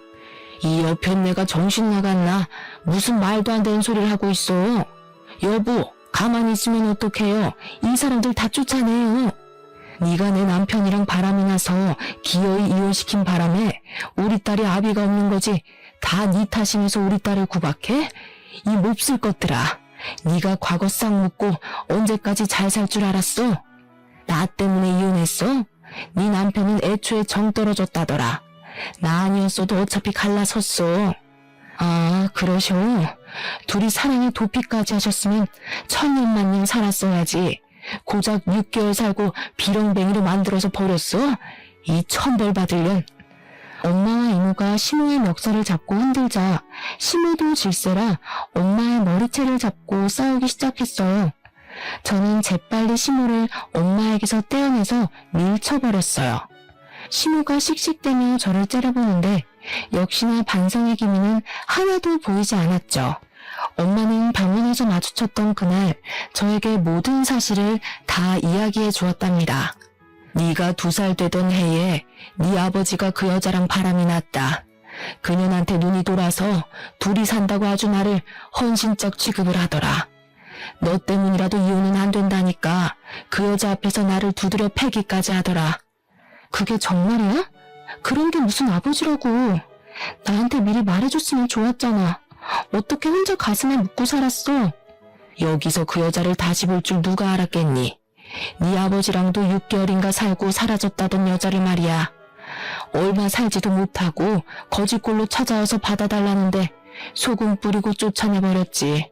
이 여편네가 정신 나갔나? 무슨 말도 안 되는 소리를 하고 있어. 여보, 가만히 있으면 어떡해요? 이 사람들 다 쫓아내요. 네가 내 남편이랑 바람이 나서 기어이 이혼시킨 바람에 우리 딸이 아비가 없는 거지. 다 네 탓이면서 우리 딸을 구박해? 이 몹쓸 것들아. 네가 과거 싹 묻고 언제까지 잘 살 줄 알았어? 나 때문에 이혼했어? 네 남편은 애초에 정 떨어졌다더라. 나 아니었어도 어차피 갈라섰어. 아, 그러셔. 둘이 사랑의 도피까지 하셨으면 천년만년 살았어야지. 고작 6개월 살고 비렁뱅이로 만들어서 버렸어? 이 천벌 받을 년. 엄마와 이모가 시모의 멱살을 잡고 흔들자 시모도 질세라 엄마의 머리채를 잡고 싸우기 시작했어요. 저는 재빨리 시모를 엄마에게서 떼어내서 밀쳐버렸어요. 시모가 씩씩대며 저를 째려보는데 역시나 반성의 기미는 하나도 보이지 않았죠. 엄마는 병원에서 마주쳤던 그날 저에게 모든 사실을 다 이야기해 주었답니다. 네가 2살 되던 해에 네 아버지가 그 여자랑 바람이 났다. 그년한테 눈이 돌아서 둘이 산다고 아주 나를 헌신적 취급을 하더라. 너 때문이라도 이혼은 안 된다니까 그 여자 앞에서 나를 두드려 패기까지 하더라. 그게 정말이야? 그런 게 무슨 아버지라고. 나한테 미리 말해줬으면 좋았잖아. 어떻게 혼자 가슴에 묻고 살았어? 여기서 그 여자를 다시 볼 줄 누가 알았겠니? 네 아버지랑도 6개월인가 살고 사라졌다던 여자를 말이야. 얼마 살지도 못하고 거지꼴로 찾아와서 받아달라는데 소금 뿌리고 쫓아내버렸지.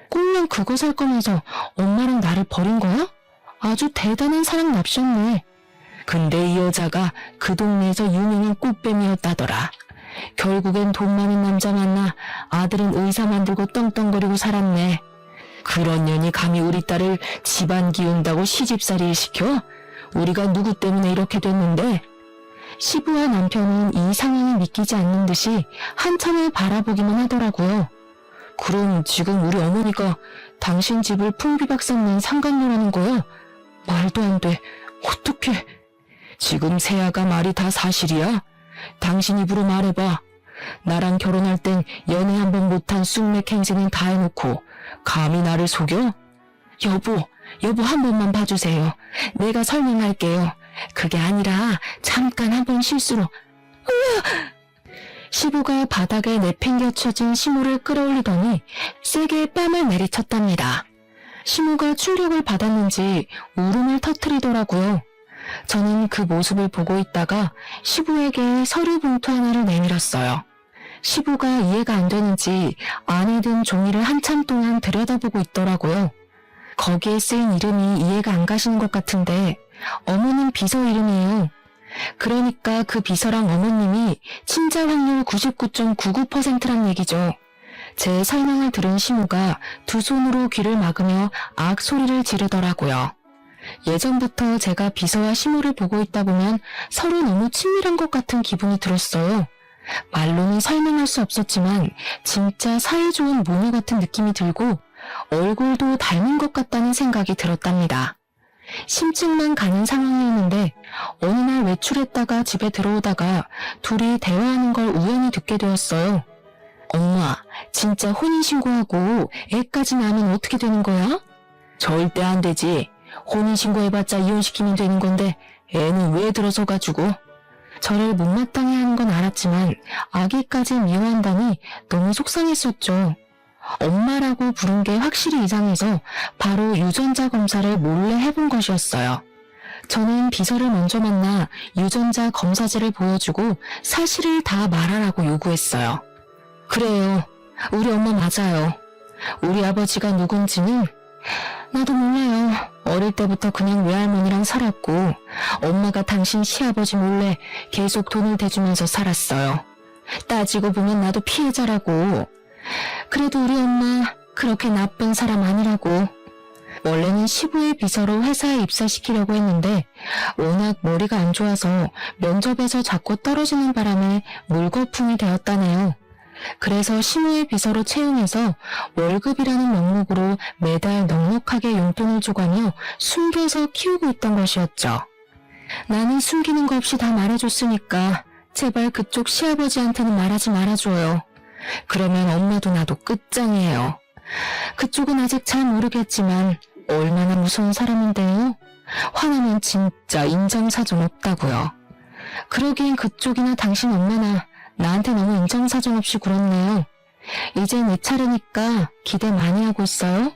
꽁냥 그거 살 거면서 엄마랑 나를 버린 거야? 아주 대단한 사랑 납셨네. 근데 이 여자가 그 동네에서 유명한 꽃뱀이었다더라. 결국엔 돈 많은 남자 만나 아들은 의사 만들고 떵떵거리고 살았네. 그런 년이 감히 우리 딸을 집안 기운다고 시집살이를 시켜? 우리가 누구 때문에 이렇게 됐는데? 시부와 남편은 이 상황을 믿기지 않는 듯이 한참을 바라보기만 하더라고요. 그럼 지금 우리 어머니가 당신 집을 풍비박산낸 상간녀라는 거야? 말도 안 돼. 어떡해. 지금 세아가 말이 다 사실이야? 당신 입으로 말해봐. 나랑 결혼할 땐 연애 한 번 못한 쑥맥 행세는 다 해놓고 감히 나를 속여? 여보 한 번만 봐주세요. 내가 설명할게요. 그게 아니라 잠깐 한 번 실수로. 시부가 바닥에 내팽겨쳐진 시모를 끌어올리더니 세게 뺨을 내리쳤답니다. 시모가 충격을 받았는지 울음을 터뜨리더라고요. 저는 그 모습을 보고 있다가 시부에게 서류 봉투 하나를 내밀었어요. 시부가 이해가 안 되는지 안에 든 종이를 한참 동안 들여다보고 있더라고요. 거기에 쓰인 이름이 이해가 안 가시는 것 같은데 어머님 비서 이름이에요. 그러니까 그 비서랑 어머님이 친자 확률 99.99%란 얘기죠. 제 설명을 들은 시모가 두 손으로 귀를 막으며 악 소리를 지르더라고요. 예전부터 제가 비서와 시모를 보고 있다 보면 서로 너무 친밀한 것 같은 기분이 들었어요. 말로는 설명할 수 없었지만 진짜 사이 좋은 모녀 같은 느낌이 들고 얼굴도 닮은 것 같다는 생각이 들었답니다. 심증만 가는 상황이었는데 어느 날 외출했다가 집에 들어오다가 둘이 대화하는 걸 우연히 듣게 되었어요. 엄마, 진짜 혼인신고하고 애까지 낳으면 어떻게 되는 거야? 절대 안 되지. 혼인신고해봤자 이혼시키면 되는 건데 애는 왜 들어서가지고. 저를 못마땅해 하는 건 알았지만 아기까지 미워한다니 너무 속상했었죠. 엄마라고 부른 게 확실히 이상해서 바로 유전자 검사를 몰래 해본 것이었어요. 저는 비서를 먼저 만나 유전자 검사지를 보여주고 사실을 다 말하라고 요구했어요. 그래요. 우리 엄마 맞아요. 우리 아버지가 누군지는 나도 몰라요. 어릴 때부터 그냥 외할머니랑 살았고 엄마가 당신 시아버지 몰래 계속 돈을 대주면서 살았어요. 따지고 보면 나도 피해자라고. 그래도 우리 엄마 그렇게 나쁜 사람 아니라고. 원래는 시부의 비서로 회사에 입사시키려고 했는데 워낙 머리가 안 좋아서 면접에서 자꾸 떨어지는 바람에 물거품이 되었다네요. 그래서 시무의 비서로 채용해서 월급이라는 명목으로 매달 넉넉하게 용돈을 줘가며 숨겨서 키우고 있던 것이었죠. 나는 숨기는 거 없이 다 말해줬으니까 제발 그쪽 시아버지한테는 말하지 말아줘요. 그러면 엄마도 나도 끝장이에요. 그쪽은 아직 잘 모르겠지만 얼마나 무서운 사람인데요. 화나면 진짜 인정사정 없다고요. 그러기엔 그쪽이나 당신 엄마나 나한테 너무 인정사정 없이 굴었네요. 이제 내 차례니까 기대 많이 하고 있어요.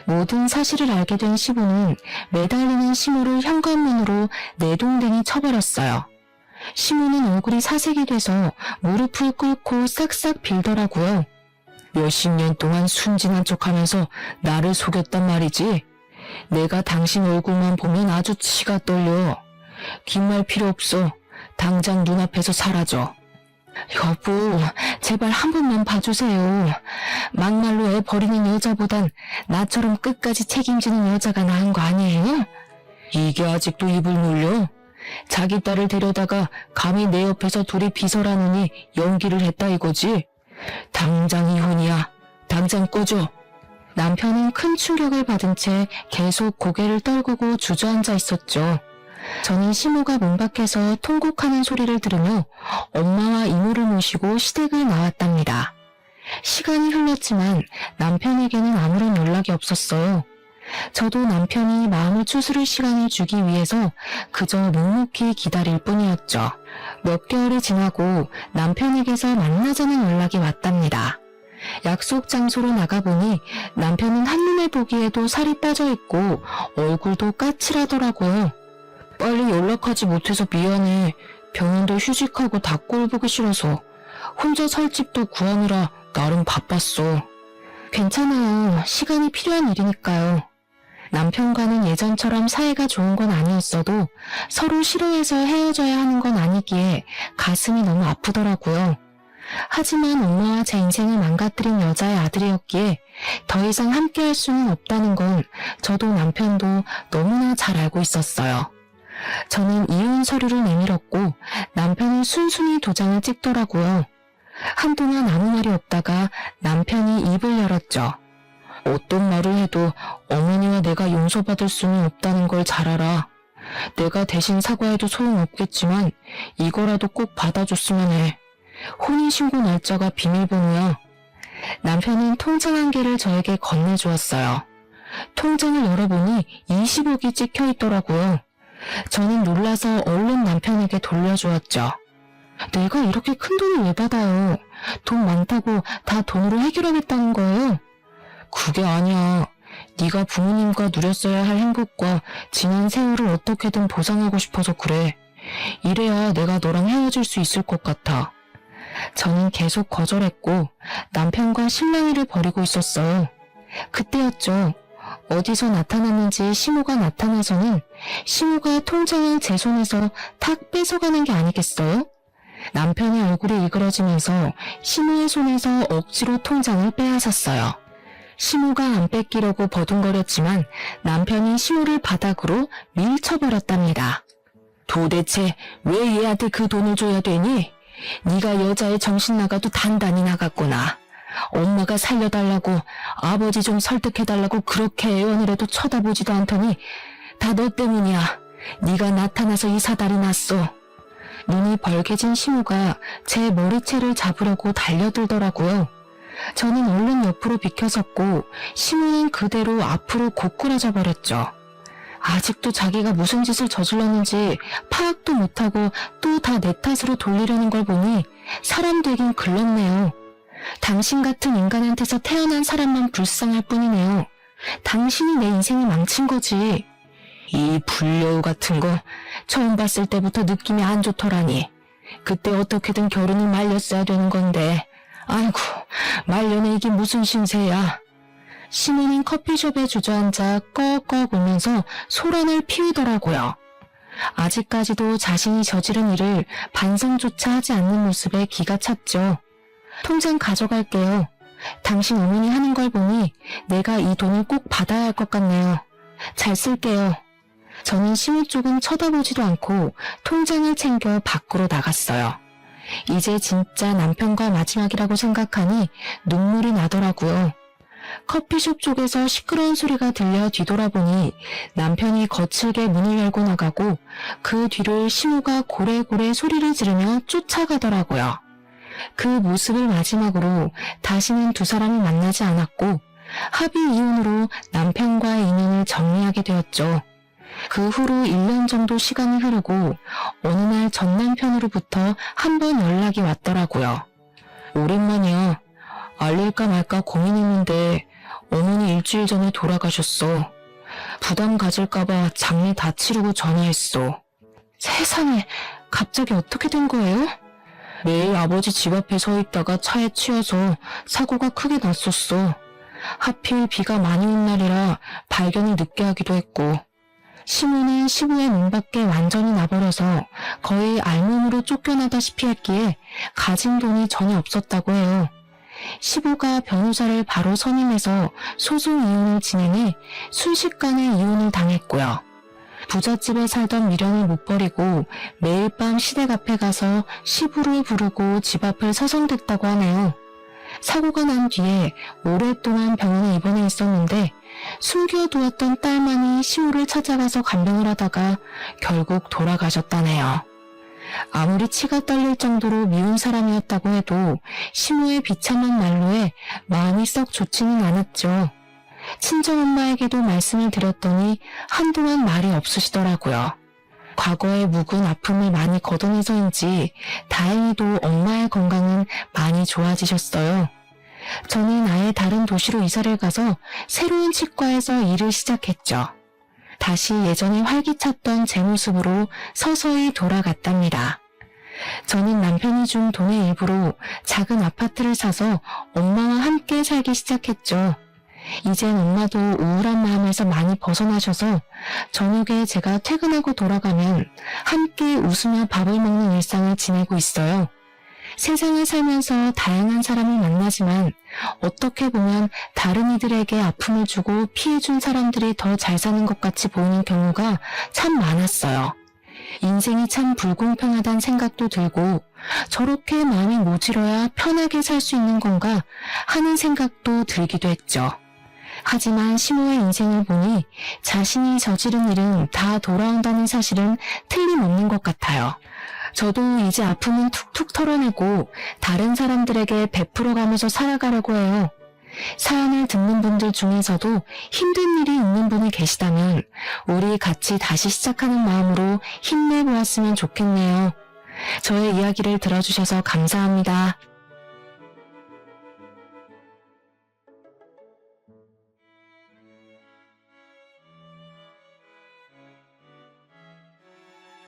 모든 사실을 알게 된 시부는 매달리는 시모를 현관문으로 내동댕이 쳐버렸어요. 시모는 얼굴이 사색이 돼서 무릎을 꿇고 싹싹 빌더라고요. 몇십 년 동안 순진한 척하면서 나를 속였단 말이지. 내가 당신 얼굴만 보면 아주 치가 떨려. 긴 말 필요 없어. 당장 눈앞에서 사라져. 여보, 제발 한 번만 봐주세요. 막말로 애 버리는 여자보단 나처럼 끝까지 책임지는 여자가 나은 거 아니에요? 이게 아직도 입을 놀려? 자기 딸을 데려다가 감히 내 옆에서 둘이 비서라느니 연기를 했다 이거지? 당장 이혼이야. 당장 꺼져. 남편은 큰 충격을 받은 채 계속 고개를 떨구고 주저앉아 있었죠. 저는 시모가 문 밖에서 통곡하는 소리를 들으며 엄마와 이모를 모시고 시댁을 나왔답니다. 시간이 흘렀지만 남편에게는 아무런 연락이 없었어요. 저도 남편이 마음을 추스를 시간을 주기 위해서 그저 묵묵히 기다릴 뿐이었죠. 몇 개월이 지나고 남편에게서 만나자는 연락이 왔답니다. 약속 장소로 나가보니 남편은 한눈에 보기에도 살이 빠져있고 얼굴도 까칠하더라고요. 빨리 연락하지 못해서 미안해. 병원도 휴직하고 다 꼴 보기 싫어서 혼자 살 집도 구하느라 나름 바빴어. 괜찮아요. 시간이 필요한 일이니까요. 남편과는 예전처럼 사이가 좋은 건 아니었어도 서로 싫어해서 헤어져야 하는 건 아니기에 가슴이 너무 아프더라고요. 하지만 엄마와 제 인생을 망가뜨린 여자의 아들이었기에 더 이상 함께할 수는 없다는 건 저도 남편도 너무나 잘 알고 있었어요. 저는 이혼 서류를 내밀었고 남편은 순순히 도장을 찍더라고요. 한동안 아무 말이 없다가 남편이 입을 열었죠. 어떤 말을 해도 어머니와 내가 용서받을 수는 없다는 걸 잘 알아. 내가 대신 사과해도 소용없겠지만 이거라도 꼭 받아줬으면 해. 혼인신고 날짜가 비밀번호야. 남편은 통장 한 개를 저에게 건네주었어요. 통장을 열어보니 20억이 찍혀 있더라고요. 저는 놀라서 얼른 남편에게 돌려주었죠. 내가 이렇게 큰 돈을 왜 받아요? 돈 많다고 다 돈으로 해결하겠다는 거예요? 그게 아니야. 네가 부모님과 누렸어야 할 행복과 지난 세월을 어떻게든 보상하고 싶어서 그래. 이래야 내가 너랑 헤어질 수 있을 것 같아. 저는 계속 거절했고 남편과 실랑이를 벌이고 있었어요. 그때였죠. 어디서 나타났는지 시모가 나타나서는 시모가 통장을 제 손에서 탁 뺏어가는 게 아니겠어요? 남편의 얼굴이 일그러지면서 시모의 손에서 억지로 통장을 빼앗았어요. 시모가 안 뺏기려고 버둥거렸지만 남편이 시모를 바닥으로 밀쳐버렸답니다. 도대체 왜 얘한테 그 돈을 줘야 되니? 네가 여자의 정신 나가도 단단히 나갔구나. 엄마가 살려달라고 아버지 좀 설득해달라고 그렇게 애원을 해도 쳐다보지도 않더니 다 너 때문이야. 네가 나타나서 이 사달이 났어. 눈이 벌개진 시모가 제 머리채를 잡으려고 달려들더라고요. 저는 얼른 옆으로 비켜섰고 시모는 그대로 앞으로 고꾸라져 버렸죠. 아직도 자기가 무슨 짓을 저질렀는지 파악도 못하고 또 다 내 탓으로 돌리려는 걸 보니 사람 되긴 글렀네요. 당신 같은 인간한테서 태어난 사람만 불쌍할 뿐이네요. 당신이 내 인생을 망친 거지. 이 불려우 같은 거 처음 봤을 때부터 느낌이 안 좋더라니. 그때 어떻게든 결혼을 말렸어야 되는 건데. 아이고, 말년에 이게 무슨 신세야. 시모는 커피숍에 주저앉아 꺽꺽 울면서 소란을 피우더라고요. 아직까지도 자신이 저지른 일을 반성조차 하지 않는 모습에 기가 찼죠. 통장 가져갈게요. 당신 어머니 하는 걸 보니 내가 이 돈을 꼭 받아야 할 것 같네요. 잘 쓸게요. 저는 시모 쪽은 쳐다보지도 않고 통장을 챙겨 밖으로 나갔어요. 이제 진짜 남편과 마지막이라고 생각하니 눈물이 나더라고요. 커피숍 쪽에서 시끄러운 소리가 들려 뒤돌아보니 남편이 거칠게 문을 열고 나가고 그 뒤를 시모가 고래고래 소리를 지르며 쫓아가더라고요. 그 모습을 마지막으로 다시는 두 사람이 만나지 않았고 합의 이혼으로 남편과의 인연을 정리하게 되었죠. 그 후로 1년 정도 시간이 흐르고 어느 날 전 남편으로부터 한 번 연락이 왔더라고요. 오랜만이야. 알릴까 말까 고민했는데 어머니 일주일 전에 돌아가셨어. 부담 가질까봐 장례 다 치르고 전화했어. 세상에, 갑자기 어떻게 된 거예요? 매일 아버지 집 앞에 서 있다가 차에 치여서 사고가 크게 났었어. 하필 비가 많이 온 날이라 발견을 늦게 하기도 했고. 시모는 시부의 문 밖에 완전히 나버려서 거의 알몸으로 쫓겨나다시피 했기에 가진 돈이 전혀 없었다고 해요. 시부가 변호사를 바로 선임해서 소송 이혼을 진행해 순식간에 이혼을 당했고요. 부잣집에 살던 미련을 못 버리고 매일 밤 시댁 앞에 가서 시부를 부르고 집 앞을 서성댔다고 하네요. 사고가 난 뒤에 오랫동안 병원에 입원해 있었는데 숨겨두었던 딸만이 시호를 찾아가서 간병을 하다가 결국 돌아가셨다네요. 아무리 치가 떨릴 정도로 미운 사람이었다고 해도 시모의 비참한 말로에 마음이 썩 좋지는 않았죠. 친정엄마에게도 말씀을 드렸더니 한동안 말이 없으시더라고요. 과거의 묵은 아픔을 많이 걷어내서인지 다행히도 엄마의 건강은 많이 좋아지셨어요. 저는 아예 다른 도시로 이사를 가서 새로운 치과에서 일을 시작했죠. 다시 예전에 활기찼던 제 모습으로 서서히 돌아갔답니다. 저는 남편이 준 돈의 일부로 작은 아파트를 사서 엄마와 함께 살기 시작했죠. 이젠 엄마도 우울한 마음에서 많이 벗어나셔서 저녁에 제가 퇴근하고 돌아가면 함께 웃으며 밥을 먹는 일상을 지내고 있어요. 세상을 살면서 다양한 사람을 만나지만 어떻게 보면 다른 이들에게 아픔을 주고 피해준 사람들이 더 잘 사는 것 같이 보이는 경우가 참 많았어요. 인생이 참 불공평하다는 생각도 들고 저렇게 마음이 모질어야 편하게 살 수 있는 건가 하는 생각도 들기도 했죠. 하지만 시모의 인생을 보니 자신이 저지른 일은 다 돌아온다는 사실은 틀림없는 것 같아요. 저도 이제 아픔은 툭툭 털어내고 다른 사람들에게 베풀어가면서 살아가려고 해요. 사연을 듣는 분들 중에서도 힘든 일이 있는 분이 계시다면 우리 같이 다시 시작하는 마음으로 힘내보았으면 좋겠네요. 저의 이야기를 들어주셔서 감사합니다.